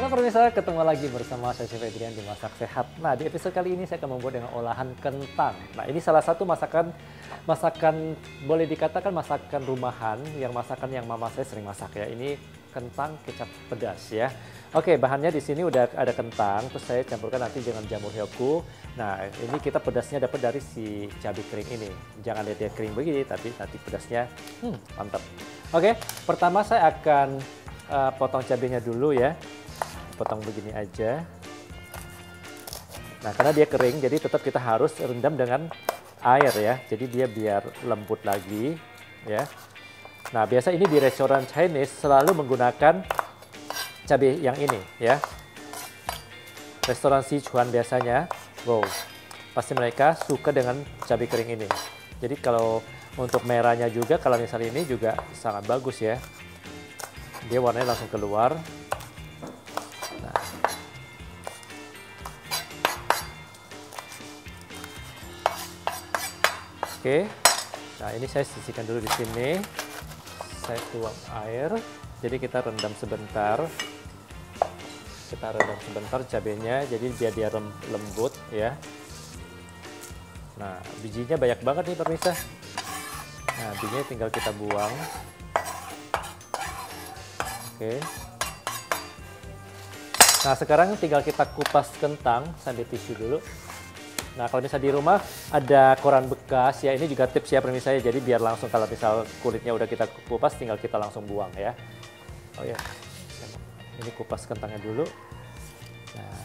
Halo pemirsa, ketemu lagi bersama saya Chef Adrian di Masak Sehat. Nah, di episode kali ini saya akan membuat dengan olahan kentang. Nah, ini salah satu masakan boleh dikatakan masakan rumahan, masakan yang mama saya sering masak ya. Ini kentang kecap pedas ya. Oke, bahannya di sini udah ada kentang, terus saya campurkan nanti dengan jamur hyoku. Nah, ini kita pedasnya dapat dari si cabai kering ini. Jangan lihat dia kering begini, tapi nanti pedasnya mantap. Oke, pertama saya akan potong cabenya dulu ya. Potong begini aja. Nah, karena dia kering, jadi tetap kita harus rendam dengan air ya. Jadi dia biar lembut lagi ya. Nah, biasa ini di restoran Chinese selalu menggunakan cabai yang ini ya. Restoran Sichuan biasanya, wow, pasti mereka suka dengan cabai kering ini. Jadi kalau untuk merahnya juga, kalau misalnya ini juga sangat bagus ya. Dia warnanya langsung keluar. Oke, nah ini saya sisihkan dulu di sini. Saya tuang air, jadi kita rendam sebentar. Kita rendam sebentar cabenya, jadi biar dia lembut ya. Nah, bijinya banyak banget nih pemirsa. Nah, bijinya tinggal kita buang. Oke. Nah, sekarang tinggal kita kupas kentang sambil tisu dulu. Nah, kalau misalnya di rumah ada koran bekas ya, ini juga tips ya pemirsa ya. Jadi biar langsung kalau misal kulitnya udah kita kupas, tinggal kita langsung buang ya. Oh ya, ini kupas kentangnya dulu. Nah,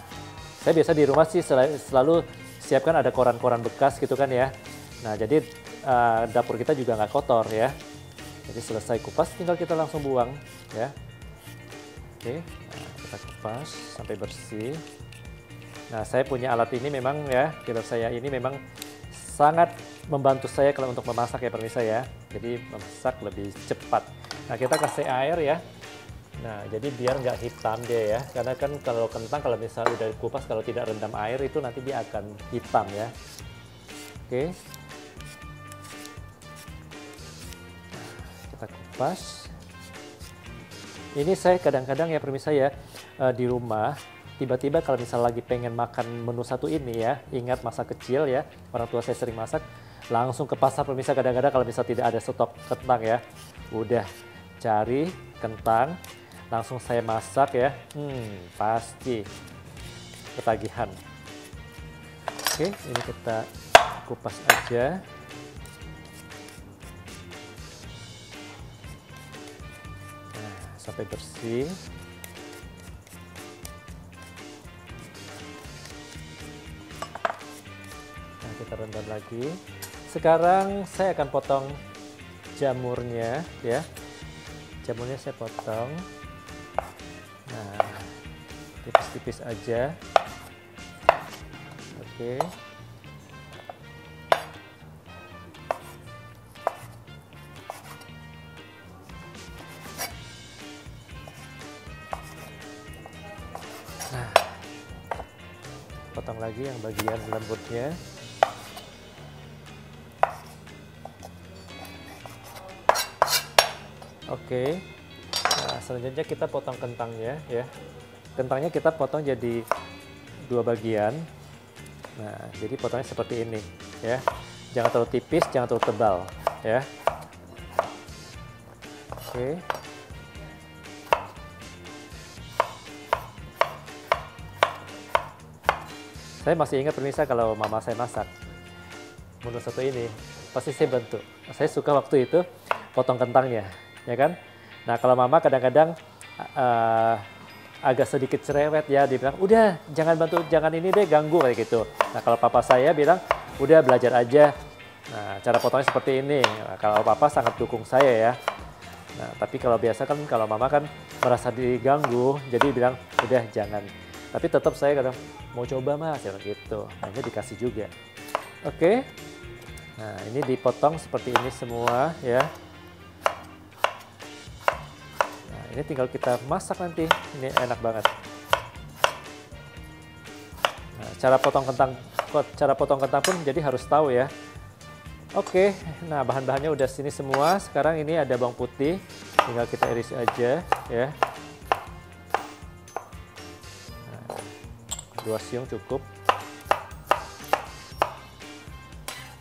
saya biasa di rumah sih selalu siapkan ada koran-koran bekas gitu kan ya. Nah, jadi dapur kita juga nggak kotor ya. Jadi selesai kupas, tinggal kita langsung buang ya. Oke, nah, kita kupas sampai bersih. Nah, saya punya alat ini memang ya, killer saya ini memang sangat membantu saya kalau untuk memasak ya pemirsa ya. Jadi memasak lebih cepat. Nah, kita kasih air ya. Nah, jadi biar nggak hitam dia ya. Karena kan kalau kentang kalau misalnya udah dikupas kalau tidak rendam air itu nanti dia akan hitam ya. Oke. Nah, kita kupas. Ini saya kadang-kadang ya pemirsa ya di rumah. Tiba-tiba kalau misalnya lagi pengen makan menu satu ini ya, ingat masa kecil ya, orang tua saya sering masak, langsung ke pasar pemirsa kadang-kadang kalau misalnya tidak ada stok kentang ya, udah cari kentang, langsung saya masak ya, pasti ketagihan. Oke, ini kita kupas aja. Nah, sampai bersih. Kita rendam lagi. Sekarang saya akan potong jamurnya ya. Jamurnya saya potong. Nah, tipis-tipis aja. Oke. Nah, potong lagi yang bagian lembutnya. Oke, nah selanjutnya kita potong kentangnya ya. Kentangnya kita potong jadi dua bagian. Nah, jadi potongnya seperti ini ya. Jangan terlalu tipis, jangan terlalu tebal ya. Oke. Saya masih ingat pemirsa kalau mama saya masak menu satu ini, pasti saya bantu. Saya suka waktu itu potong kentangnya. Ya kan? Nah, kalau mama kadang-kadang agak sedikit cerewet ya, dia bilang, udah jangan bantu, jangan ini deh, ganggu kayak gitu. Nah, kalau papa saya bilang, udah belajar aja. Nah, cara potongnya seperti ini. Nah, kalau papa sangat dukung saya ya. Nah, tapi kalau biasa kan, kalau mama kan merasa diganggu, jadi bilang, udah jangan. Tapi tetap saya kadang, mau coba mas, ya gitu. Nah, ini dikasih juga. Oke. Nah, ini dipotong seperti ini semua ya. Ini tinggal kita masak nanti, ini enak banget. Nah, cara potong kentang pun jadi harus tahu ya. Oke, nah bahan-bahannya udah sini semua. Sekarang ini ada bawang putih, tinggal kita iris aja ya. 2 siung cukup.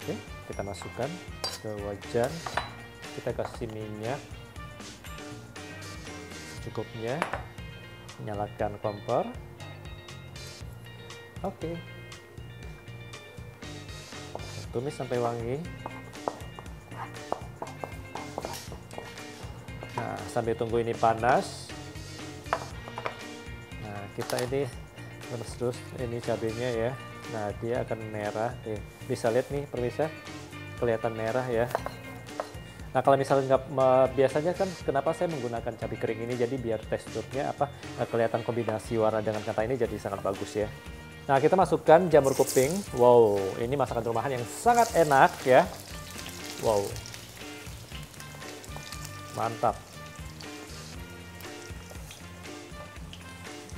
Oke, kita masukkan ke wajan. Kita kasih minyak secukupnya. Nyalakan kompor. Oke. Tumis sampai wangi. Nah, sambil tunggu ini panas. Nah, kita ini terus ini cabenya ya. Nah, dia akan merah. Bisa lihat nih pemirsa, kelihatan merah ya. Nah, kalau misalnya nggak, biasanya kan kenapa saya menggunakan cabai kering ini, jadi biar teksturnya kelihatan kombinasi warna dengan kentang ini jadi sangat bagus ya. Nah, kita masukkan jamur kuping. Wow, ini masakan rumahan yang sangat enak ya. Wow, mantap.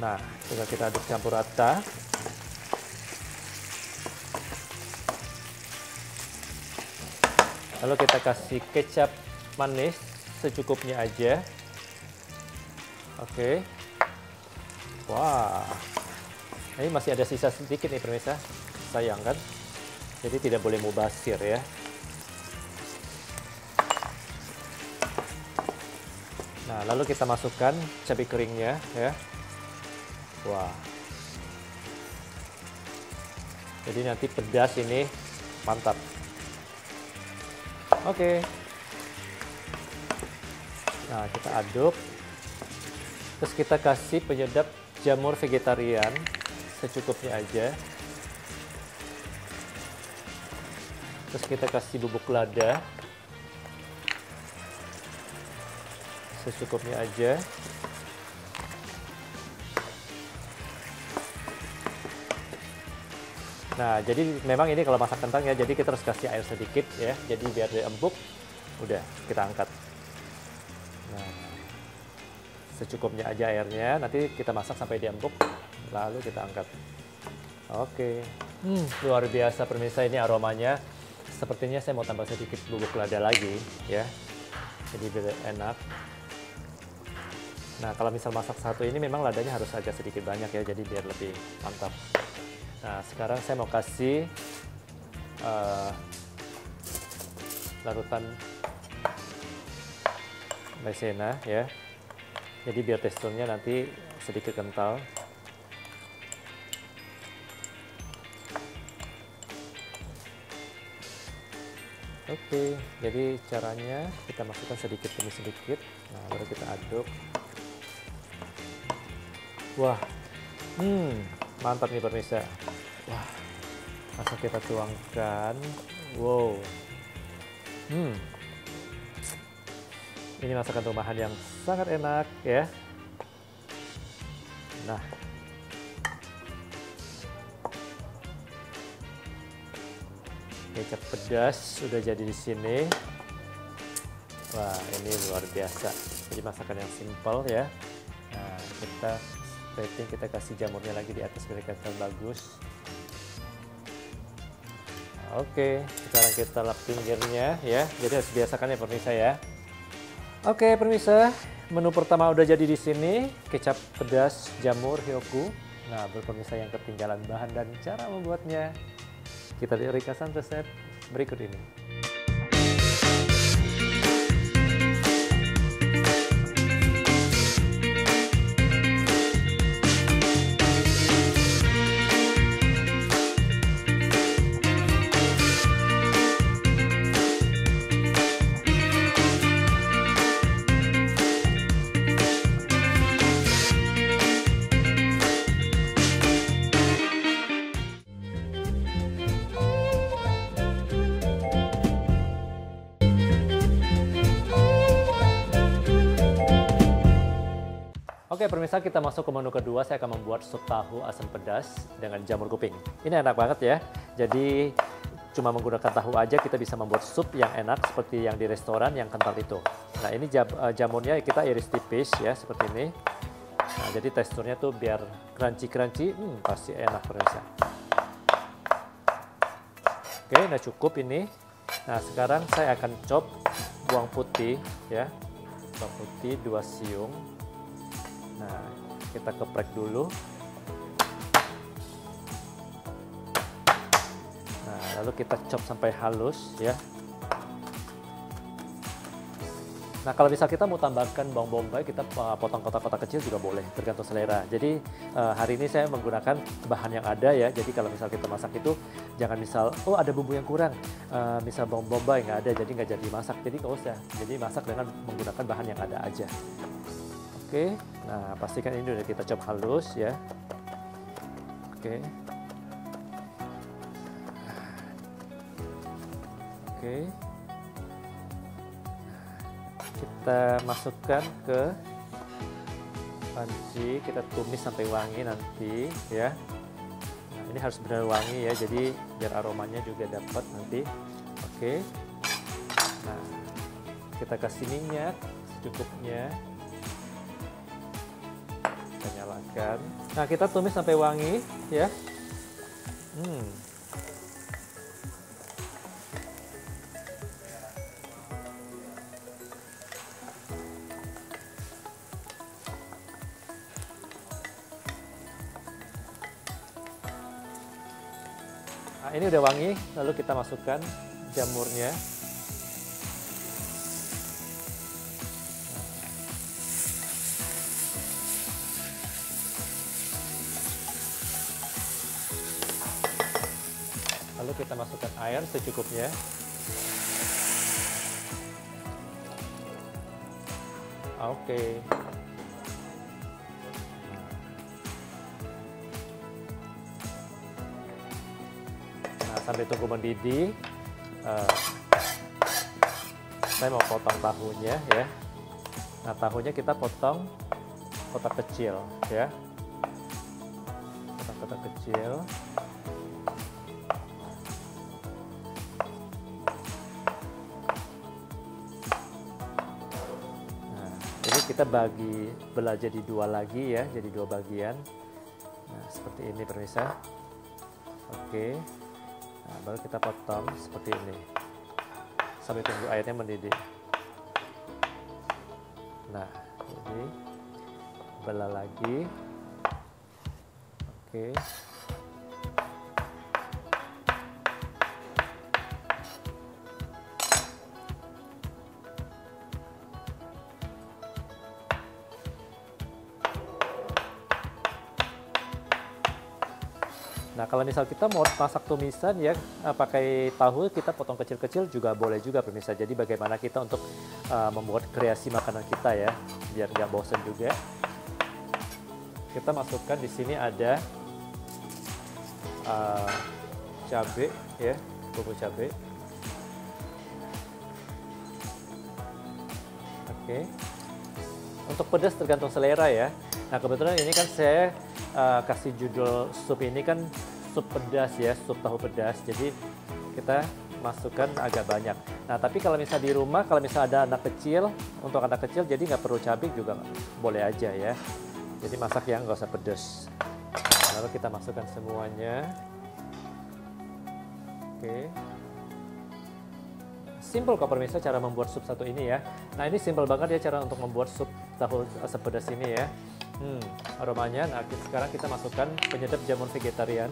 Nah, tinggal kita aduk campur rata. Lalu kita kasih kecap manis secukupnya aja. Oke. Wah. Ini masih ada sisa sedikit nih pemirsa. Sayang kan? Jadi tidak boleh mubazir ya. Nah, lalu kita masukkan cabai keringnya ya. Wah. Jadi nanti pedas ini mantap. Oke. Nah, kita aduk. Terus kita kasih penyedap jamur vegetarian secukupnya aja. Terus kita kasih bubuk lada secukupnya aja. Nah, jadi memang ini kalau masak kentang ya, jadi kita harus kasih air sedikit ya, jadi biar dia empuk. Udah, kita angkat. Nah, secukupnya aja airnya, nanti kita masak sampai dia empuk, lalu kita angkat. Oke, luar biasa pemirsa, ini aromanya. Sepertinya saya mau tambah sedikit bubuk lada lagi ya, jadi biar enak. Nah, kalau misal masak satu ini memang ladanya harus agak sedikit banyak ya, jadi biar lebih mantap. Nah, sekarang saya mau kasih larutan maizena ya. Jadi biar teksturnya nanti sedikit kental. Oke, jadi caranya kita masukkan sedikit demi sedikit. Nah, baru kita aduk. Wah, mantap nih pemirsa. Wah, langsung kita tuangkan. Wow, ini masakan rumahan yang sangat enak ya. Nah, kecap pedas sudah jadi di sini. Wah, ini luar biasa. Jadi masakan yang simpel ya. Nah, kita plating, kita kasih jamurnya lagi di atas biar kelihatan bagus. Oke, sekarang kita lap pinggirnya ya. Jadi harus biasakan ya pemirsa ya. Oke pemirsa, menu pertama udah jadi di sini, kecap pedas jamur hyoku. Nah, buat pemirsa yang ketinggalan bahan dan cara membuatnya, kita lihat ringkasan resep berikut ini. Oke pemirsa, kita masuk ke menu kedua. Saya akan membuat sup tahu asam pedas dengan jamur kuping. Ini enak banget ya. Jadi cuma menggunakan tahu aja kita bisa membuat sup yang enak seperti yang di restoran yang kental itu. Nah, ini jamurnya kita iris tipis ya seperti ini. Nah, jadi teksturnya tuh biar crunchy-crunchy, pasti enak pemirsa. Oke, nah cukup ini. Nah, sekarang saya akan chop bawang putih ya. Bawang putih 2 siung. Nah, kita geprek dulu. lalu kita chop sampai halus ya. Nah, kalau misal kita mau tambahkan bawang bombay, kita potong kotak-kotak kecil juga boleh, tergantung selera. Jadi hari ini saya menggunakan bahan yang ada ya. Jadi kalau misal kita masak itu jangan misal, oh ada bumbu yang kurang, misal bawang bombay nggak ada, jadi nggak jadi masak. Jadi nggak usah. Jadi masak dengan menggunakan bahan yang ada aja. Oke, nah pastikan ini udah kita chop halus ya. Oke. Oke. Kita masukkan ke panci, kita tumis sampai wangi nanti ya. Nah, ini harus benar wangi ya, jadi biar aromanya juga dapat nanti. Oke. Nah, kita kasih minyak secukupnya. Kita nyalakan. Nah, kita tumis sampai wangi ya. Nah, ini udah wangi, lalu kita masukkan jamurnya. Lalu kita masukkan air secukupnya. Oke. Sampai tunggu mendidih, saya mau potong tahunya ya. Nah, tahunya kita potong kotak kecil ya, kotak kecil. Nah, jadi kita belah jadi dua lagi ya, jadi dua bagian. Nah, seperti ini pemirsa. Oke. Nah, baru kita potong seperti ini sampai tunggu airnya mendidih. Nah, jadi belah lagi. Oke. Nah, kalau misal kita mau masak tumisan ya pakai tahu, kita potong kecil-kecil juga boleh juga pemirsa. Jadi bagaimana kita untuk membuat kreasi makanan kita ya, biar nggak bosan juga. Kita masukkan di sini ada cabai ya, bumbu cabai. Oke. Untuk pedas tergantung selera ya. Nah, kebetulan ini kan saya kasih judul sup ini kan sup pedas ya, sup tahu pedas. Jadi kita masukkan agak banyak. Nah, tapi kalau misalnya di rumah, kalau misalnya ada anak kecil, untuk anak kecil jadi nggak perlu cabai juga boleh aja ya. Jadi masak yang nggak usah pedas. Nah, lalu kita masukkan semuanya. Oke. Simple kok pemirsa cara membuat sup satu ini ya. Nah, ini simple banget ya cara untuk membuat sup tahu sepedas ini ya. Aromanya. Nah, sekarang kita masukkan penyedap jamur vegetarian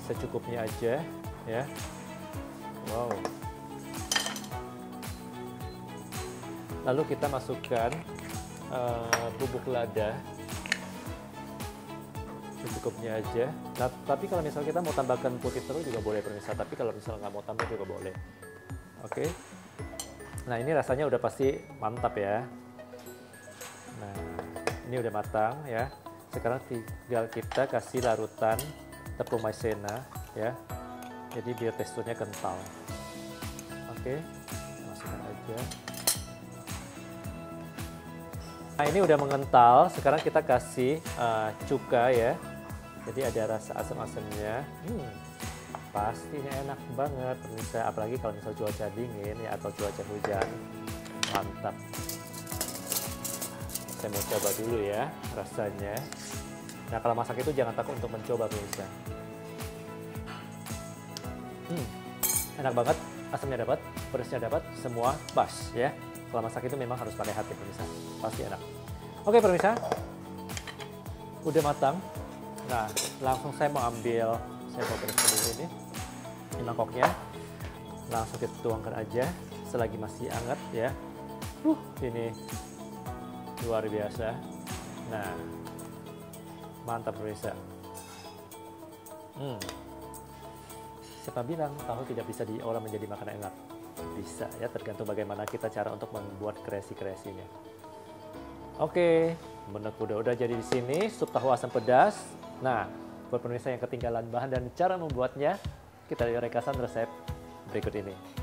secukupnya aja ya. Wow. Lalu kita masukkan bubuk lada secukupnya aja. Nah, tapi kalau misalnya kita mau tambahkan putih telur juga boleh pemirsa. Tapi kalau misalnya nggak mau tambah juga boleh. Oke. Nah, ini rasanya udah pasti mantap ya. Nah, ini udah matang ya. Sekarang tinggal kita kasih larutan tepung maizena ya. Jadi biar teksturnya kental. Oke, masukkan aja. Nah, ini udah mengental. Sekarang kita kasih cuka ya. Jadi ada rasa asam-asamnya. Pasti ini enak banget pemirsa. Apalagi kalau misal cuaca dingin ya atau cuaca hujan. Mantap. Saya mau coba dulu ya rasanya. Nah, kalau masak itu jangan takut untuk mencoba pemirsa. Enak banget, asamnya dapat, pedasnya dapat, semua pas ya. Kalau masak itu memang harus pakai hati pemirsa, pasti enak. Oke pemirsa, udah matang. Nah, langsung saya mau beres dulu ini. Ini mangkoknya langsung kita tuangkan aja selagi masih hangat ya. Ini luar biasa. Nah, mantap pemirsa. Siapa bilang tahu tidak bisa diolah menjadi makanan enak? Bisa ya, tergantung bagaimana kita cara untuk membuat kreasi-kreasinya. Oke, menek udah jadi di sini, sup tahu asam pedas. Nah, buat pemirsa yang ketinggalan bahan dan cara membuatnya, kita lihat ringkasan resep berikut ini.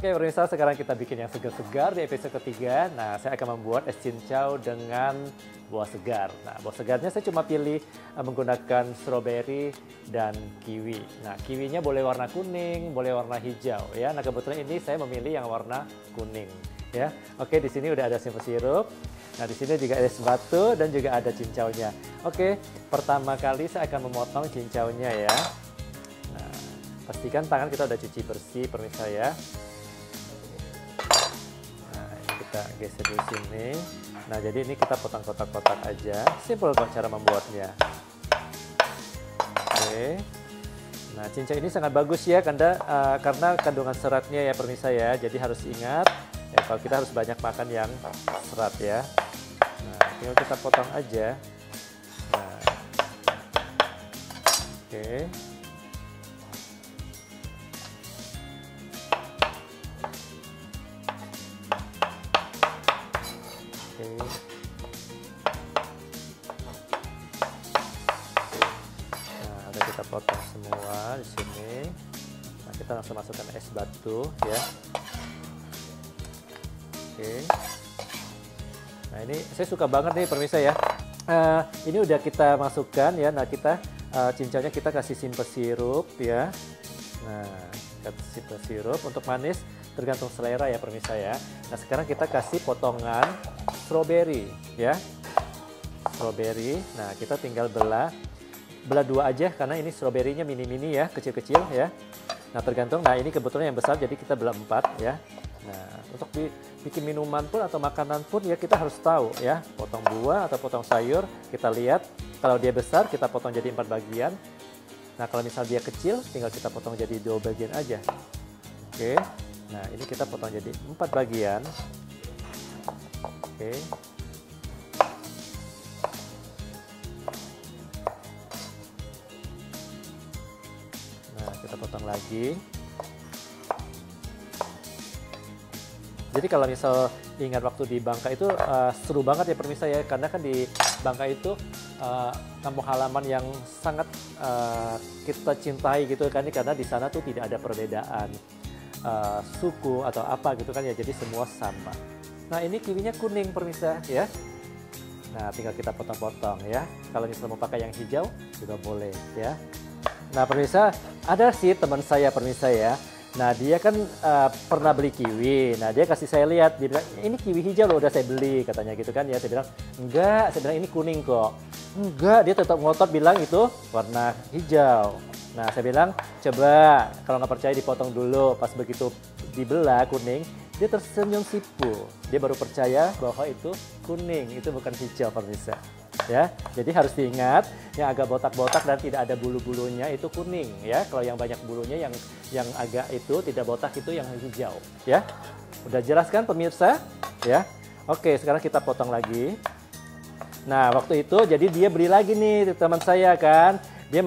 Oke pemirsa, sekarang kita bikin yang segar-segar di episode ketiga. Nah, saya akan membuat es cincau dengan buah segar. Nah, buah segarnya saya cuma pilih menggunakan stroberi dan kiwi. Nah, kiwinya boleh warna kuning, boleh warna hijau ya. Nah, kebetulan ini saya memilih yang warna kuning ya. Oke, di sini udah ada simple sirup. Nah, di sini juga ada es batu dan juga ada cincaunya. Oke, pertama kali saya akan memotong cincaunya ya. Nah, pastikan tangan kita udah cuci bersih pemirsa ya. Kita geser di sini. Nah, jadi ini kita potong kotak-kotak aja. Simple kok cara membuatnya. Oke. Nah, cincau ini sangat bagus ya karena kandungan seratnya ya pemirsa ya. Jadi harus ingat ya, kalau kita harus banyak makan yang serat ya. Nah, tinggal kita potong aja. Nah. Oke. Nah, udah kita potong semua di sini. Nah, kita langsung masukkan es batu ya. Oke. Nah, ini saya suka banget nih pemirsa ya. Ini udah kita masukkan ya. Nah, kita cincaunya kita kasih simple sirup ya. Nah, kasih simple sirup untuk manis tergantung selera ya pemirsa ya. Nah, sekarang kita kasih potongan stroberi ya. Stroberi. Nah, kita tinggal belah dua aja karena ini stroberinya mini-mini ya, kecil-kecil ya. Nah, tergantung. Nah, ini kebetulan yang besar jadi kita belah 4 ya. Nah, untuk bikin minuman pun atau makanan pun ya kita harus tahu ya. Potong buah atau potong sayur, kita lihat kalau dia besar kita potong jadi 4 bagian. Nah, kalau misal dia kecil tinggal kita potong jadi 2 bagian aja. Oke. Nah, ini kita potong jadi 4 bagian. Oke. Nah, kita potong lagi. Jadi kalau misal ingat waktu di Bangka itu seru banget ya pemirsa ya, karena kan di Bangka itu kampung halaman yang sangat kita cintai gitu kan, karena di sana tuh tidak ada perbedaan suku atau apa gitu kan ya, jadi semua sama. Nah, ini kiwinya kuning pemirsa ya. Nah, tinggal kita potong-potong ya. Kalau misalnya mau pakai yang hijau juga boleh ya. Nah, pemirsa, ada sih teman saya pemirsa ya. Nah, dia kan pernah beli kiwi. Nah, dia kasih saya lihat, dia bilang, ini kiwi hijau loh, udah saya beli katanya gitu kan ya. Saya bilang, enggak, saya bilang ini kuning kok. Enggak, dia tetap ngotot bilang itu warna hijau. Nah, saya bilang, coba kalau nggak percaya dipotong dulu. Pas begitu dibelah kuning, dia tersenyum sipu. Dia baru percaya bahwa itu kuning, itu bukan hijau pemirsa. Ya, jadi harus diingat yang agak botak-botak dan tidak ada bulu-bulunya itu kuning ya. Kalau yang banyak bulunya yang agak itu tidak botak itu yang hijau ya. Udah jelas kan pemirsa? Ya. Oke, sekarang kita potong lagi. Nah, waktu itu jadi dia beli lagi nih teman saya kan. Dia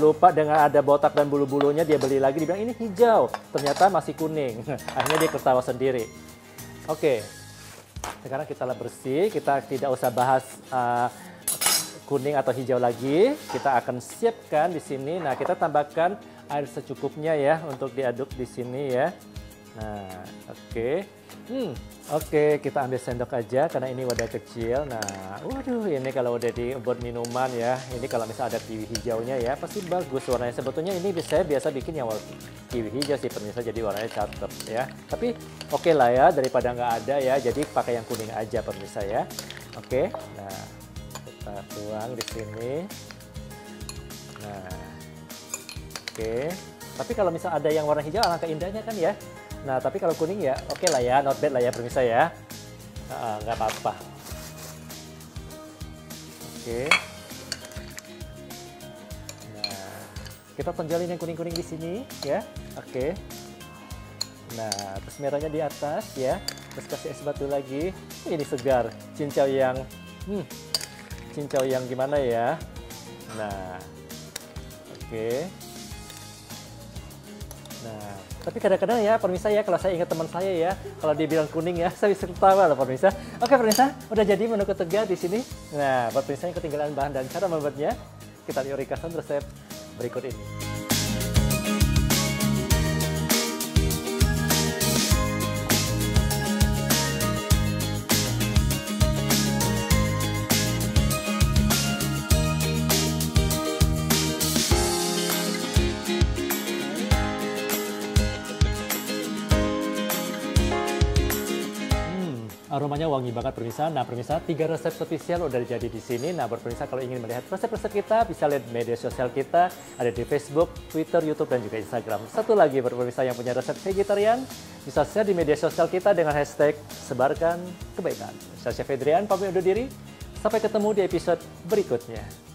lupa dengan ada botak dan bulu-bulunya, dia beli lagi, dia bilang ini hijau. Ternyata masih kuning. Akhirnya dia ketawa sendiri. Oke. Sekarang kita bersih, kita tidak usah bahas kuning atau hijau lagi. Kita akan siapkan di sini. Nah, kita tambahkan air secukupnya ya untuk diaduk di sini ya. Nah, oke. Oke, kita ambil sendok aja karena ini wadah kecil. Nah, waduh, ini kalau udah buat minuman ya. Ini kalau misalnya ada kiwi hijaunya ya, pasti bagus warnanya. Sebetulnya ini saya biasa bikin yang kiwi hijau sih pemirsa, jadi warnanya cakep ya. Tapi oke lah ya, daripada nggak ada ya, jadi pakai yang kuning aja pemirsa ya. Oke, nah kita tuang di sini. Nah, oke. Tapi kalau misal ada yang warna hijau, alangkah indahnya kan ya. Nah, tapi kalau kuning ya oke lah ya, not bad lah ya pemirsa ya. Nggak apa-apa. Oke. Nah, kita tonjolin yang kuning-kuning di sini ya. Oke. Nah, terus merahnya di atas ya. Terus kasih es batu lagi. Ini segar. Cincau yang gimana ya? Nah, oke. Nah, tapi kadang-kadang ya pemirsa ya, kalau saya ingat teman saya ya, kalau dia bilang kuning ya, saya bisa ketawa loh pemirsa. Oke pemirsa, udah jadi menu ketiga di sini. Nah, buat pemirsa yang ketinggalan bahan dan cara membuatnya, kita lihat ringkasan resep berikut ini. Aromanya wangi banget pemirsa. Nah pemirsa, 3 resep spesial udah jadi di sini. Nah buat pemirsa kalau ingin melihat resep-resep kita, bisa lihat media sosial kita. Ada di Facebook, Twitter, YouTube, dan juga Instagram. Satu lagi buat pemirsa yang punya resep vegetarian, bisa share di media sosial kita dengan hashtag sebarkan kebaikan. Saya Chef Adrian, pamit undur diri. Sampai ketemu di episode berikutnya.